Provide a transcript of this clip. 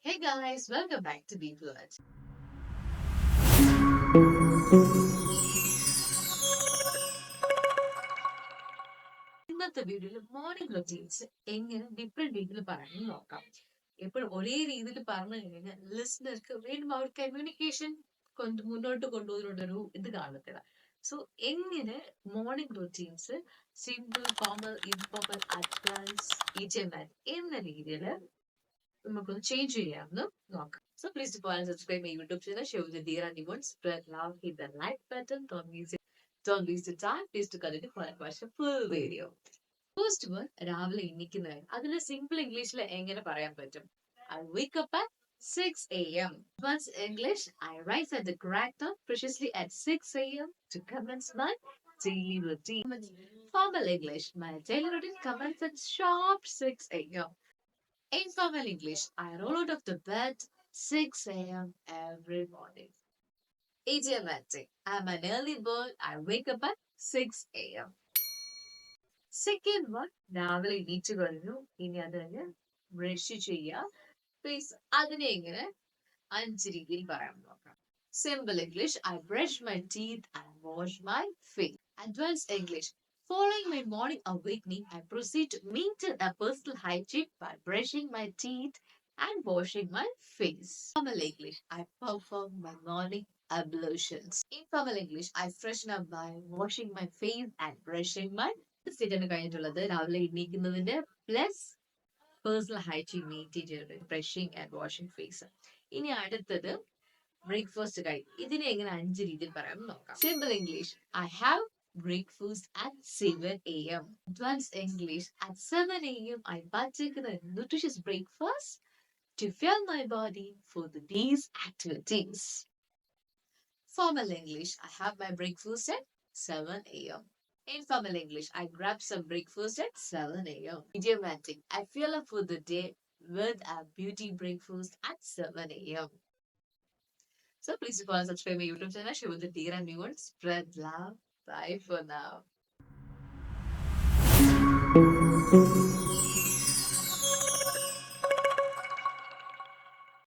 Hey guys, welcome back to Be Fluent. ഇന്നത്തെ വീഡിയോയിൽ morning routines എങ്ങനെ ഡിഫറെന്റ് രീതിയിൽ പറഞ്ഞു നോക്കാം. എപ്പോഴും ഒരേ രീതിയിൽ പറഞ്ഞു കഴിഞ്ഞാൽ ലിസണർക്ക് വീണ്ടും അവർ കമ്മ്യൂണിക്കേഷൻ മുന്നോട്ട് കൊണ്ടുപോകുന്നൊരു ഇത് കാണത്തില്ല. സോ എങ്ങനെ morning routines simple, formal, informal, advance, ഇജമെന്റ് എന്ന രീതിയിൽ നമുക്കൊന്ന് ചേഞ്ച് ചെയ്യാമെന്ന് നോക്കാം. So please do follow and subscribe my YouTube channel. Show the dear and you spread love, hit the like button. Don't waste the time. Please to continue for watch the full video. First one, രാവിലെ എണീക്കുന്ന കാര്യം. അതിന് simple ഇംഗ്ലീഷിൽ എങ്ങനെ പറയാൻ പറ്റും? I wake up at 6 a.m. Advanced English, I rise at the correct time preciously at 6 a.m. to commence my daily routine. Formal English, my daily routine commences at sharp 6 a.m. Informal English, I roll out of the bed 6 a.m. every morning. Idiomatic, I'm an early bird. I wake up at 6 a.m. Second one, രാവിലെ എണീറ്റ് കഴിഞ്ഞു. ഇനി അത് തന്നെ brush ചെയ്യുക. Please അതിനെ ഇങ്ങനെ 5 രീതിയിൽ പറയാൻ നോക്കാം. Simple English, I brush my teeth and wash my face. Advanced English, following my morning awakening, I proceed to maintain a personal hygiene by brushing my teeth and washing my face. Formal English, I perform my morning ablutions. Informal English, I freshen up by washing my face and brushing my സ്റ്റേറ്റാണ് കഴിഞ്ഞിട്ടുള്ളത്. രാവിലെ എണീക്കുന്നതിന്റെ plus personal hygiene maintain ചെയ്തിട്ട് brushing and washing face. ഇനി അടുത്തത് breakfast കഴിക്കും. ഇതിനെ എങ്ങനെ 5 രീതിയിൽ പറയാം നോക്കാം. Simple English, I have breakfast at 7 a.m. Advanced English, at 7 a.m. I partake in a nutritious breakfast to fuel my body for the day's activities. Formal English, I have my breakfast at 7 a.m. Informal English, I grab some breakfast at 7 a.m. Idiomatic, I fuel up for the day with a beauty breakfast at 7 a.m. So please follow and subscribe my YouTube channel. Share with the dear and new ones. Spread love. Bye for now.